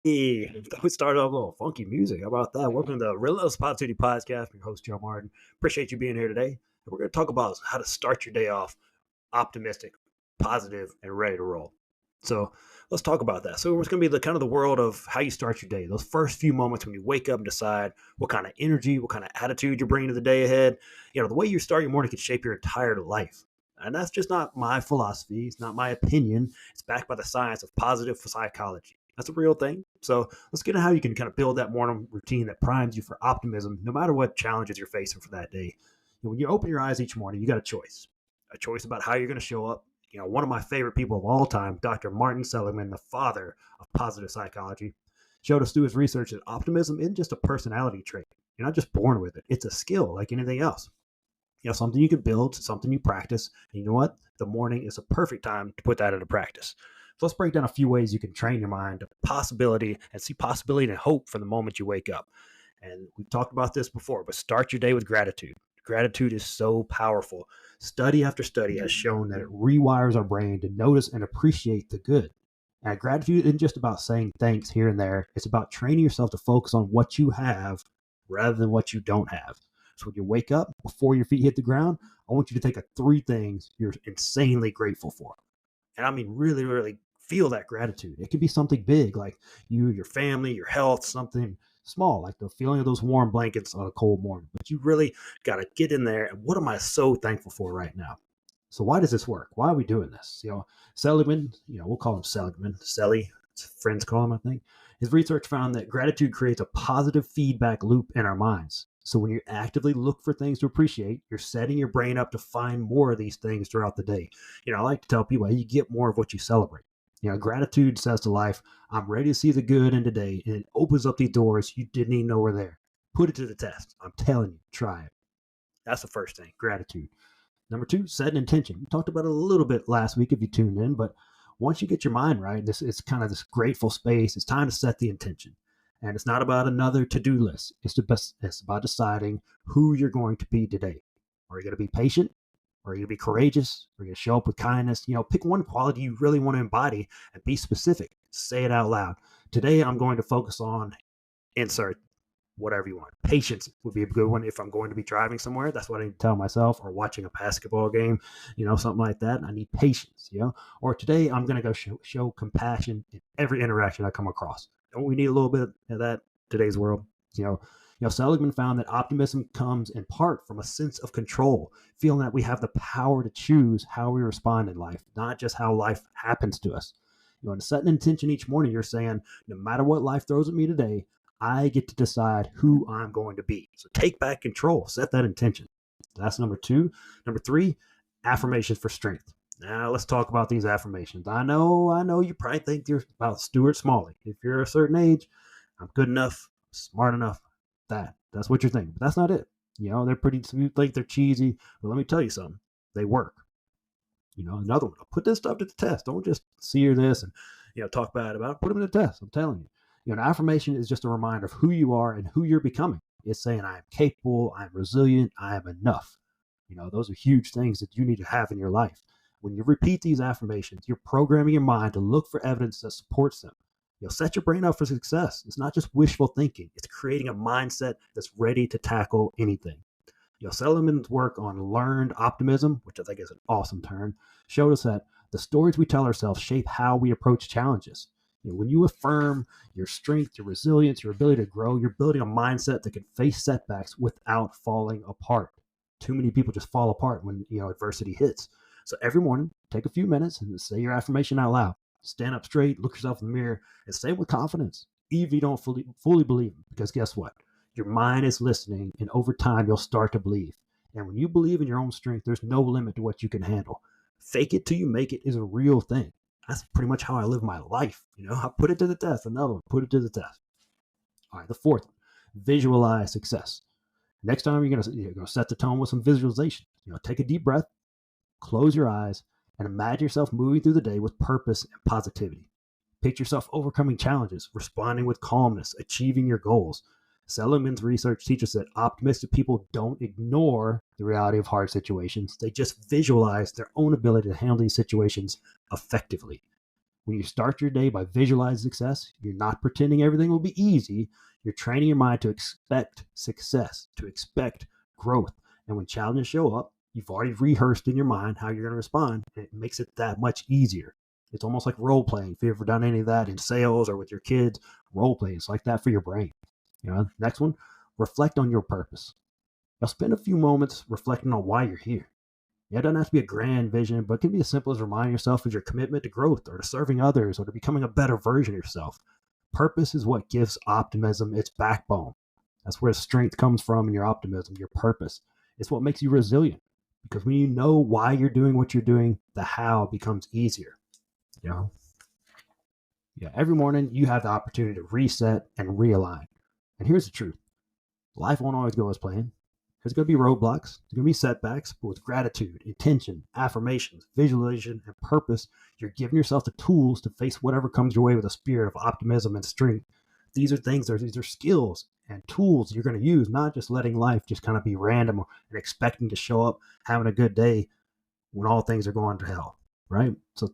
Hey, we started off a little funky music. How about that? Welcome to the Relentless Positivity Podcast. I'm your host, Joe Martin. Appreciate you being here today. We're going to talk about how to start your day off optimistic, positive, and ready to roll. So let's talk about that. So it's going to be the kind of the world of how you start your day. Those first few moments when you wake up and decide what kind of energy, what kind of attitude you're bringing to the day ahead. The way you start your morning can shape your entire life. And that's just not my philosophy. It's not my opinion. It's backed by the science of positive psychology. That's a real thing. So let's get into how you can kind of build that morning routine that primes you for optimism, no matter what challenges you're facing for that day. When you open your eyes each morning, you got a choice about how you're going to show up. One of my favorite people of all time, Dr. Martin Seligman, the father of positive psychology, showed us through his research that optimism isn't just a personality trait. You're not just born with it. It's a skill like anything else. Something you can build, something you practice. And you know what? The morning is a perfect time to put that into practice. So let's break down a few ways you can train your mind to possibility and see possibility and hope from the moment you wake up. And we've talked about this before, but start your day with gratitude. Gratitude is so powerful. Study after study has shown that it rewires our brain to notice and appreciate the good. And gratitude isn't just about saying thanks here and there. It's about training yourself to focus on what you have rather than what you don't have. So when you wake up, before your feet hit the ground, I want you to think of three things you're insanely grateful for. And I mean, really, really feel that gratitude. It could be something big like you, your family, your health, something small like the feeling of those warm blankets on a cold morning. But you really got to get in there. And what am I so thankful for right now? So why does this work? Why are we doing this? Seligman, we'll call him Seligman, Selly, friends call him, I think. His research found that gratitude creates a positive feedback loop in our minds. So when you actively look for things to appreciate, you're setting your brain up to find more of these things throughout the day. I like to tell people, hey, you get more of what you celebrate. Gratitude says to life, I'm ready to see the good in today, and it opens up these doors you didn't even know were there. Put it to the test. I'm telling you, try it. That's the first thing, gratitude. Number two, set an intention. We talked about it a little bit last week if you tuned in, but once you get your mind right, this is kind of this grateful space. It's time to set the intention. And it's not about another to-do list. It's about deciding who you're going to be today. Are you going to be patient? Are you going to be courageous? Are you going to show up with kindness? Pick one quality you really want to embody and be specific. Say it out loud. Today, I'm going to focus on insert whatever you want. Patience would be a good one if I'm going to be driving somewhere. That's what I need to tell myself, or watching a basketball game, something like that. I need patience, Or today I'm going to go show compassion in every interaction I come across. Don't we need a little bit of that today's world? Seligman found that optimism comes in part from a sense of control, feeling that we have the power to choose how we respond in life, not just how life happens to us. To set an intention each morning, you're saying, no matter what life throws at me today, I get to decide who I'm going to be. So take back control, set that intention. That's number two. Number three, affirmations for strength. Now let's talk about these affirmations. I know you probably think you're about Stuart Smalley. If you're a certain age, I'm good enough, smart enough. That's what you're thinking. But that's not it. They're pretty, you think they're cheesy, but let me tell you something. They work. Another one. Put this stuff to the test. Don't just hear this and talk bad about it. Put them to the test. I'm telling you. An affirmation is just a reminder of who you are and who you're becoming. It's saying I am capable, I am resilient, I am enough. Those are huge things that you need to have in your life. When you repeat these affirmations, you're programming your mind to look for evidence that supports them. Set your brain up for success. It's not just wishful thinking. It's creating a mindset that's ready to tackle anything. Seligman's work on learned optimism, which I think is an awesome term, showed us that the stories we tell ourselves shape how we approach challenges. When you affirm your strength, your resilience, your ability to grow, you're building a mindset that can face setbacks without falling apart. Too many people just fall apart when adversity hits. So every morning, take a few minutes and say your affirmation out loud. Stand up straight, look yourself in the mirror, and say it with confidence, even if you don't fully believe it. Because guess what? Your mind is listening, and over time, you'll start to believe. And when you believe in your own strength, there's no limit to what you can handle. Fake it till you make it is a real thing. That's pretty much how I live my life. I put it to the test. Another one, put it to the test. All right, the fourth, visualize success. Next time you're gonna set the tone with some visualization. Take a deep breath, close your eyes, and imagine yourself moving through the day with purpose and positivity. Picture yourself overcoming challenges, responding with calmness, achieving your goals. Seligman's research teaches that optimistic people don't ignore the reality of hard situations. They just visualize their own ability to handle these situations effectively. When you start your day by visualizing success, you're not pretending everything will be easy. You're training your mind to expect success, to expect growth. And when challenges show up, you've already rehearsed in your mind how you're going to respond, and it makes it that much easier. It's almost like role playing. If you've ever done any of that in sales or with your kids, role playing, it's like that for your brain. Next one, reflect on your purpose. Now spend a few moments reflecting on why you're here. It doesn't have to be a grand vision, but it can be as simple as reminding yourself of your commitment to growth or to serving others or to becoming a better version of yourself. Purpose is what gives optimism its backbone. That's where strength comes from in your optimism, your purpose. It's what makes you resilient. Because when you know why you're doing what you're doing, the how becomes easier. Every morning you have the opportunity to reset and realign. And here's the truth. Life won't always go as planned. There's going to be roadblocks. There's going to be setbacks. But with gratitude, intention, affirmations, visualization, and purpose, you're giving yourself the tools to face whatever comes your way with a spirit of optimism and strength. These are skills and tools you're going to use, not just letting life just kind of be random and expecting to show up, having a good day when all things are going to hell, right? So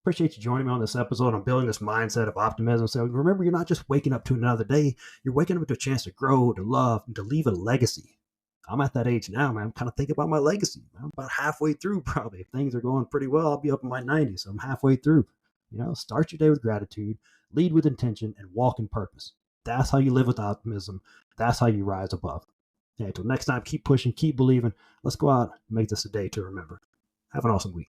appreciate you joining me on this episode on building this mindset of optimism. So remember, you're not just waking up to another day. You're waking up to a chance to grow, to love, and to leave a legacy. I'm at that age now, man. I'm kind of thinking about my legacy. I'm about halfway through, probably. If things are going pretty well, I'll be up in my 90s. So I'm halfway through. Start your day with gratitude, lead with intention, and walk in purpose. That's how you live with optimism. That's how you rise above. Until next time, keep pushing, keep believing. Let's go out and make this a day to remember. Have an awesome week.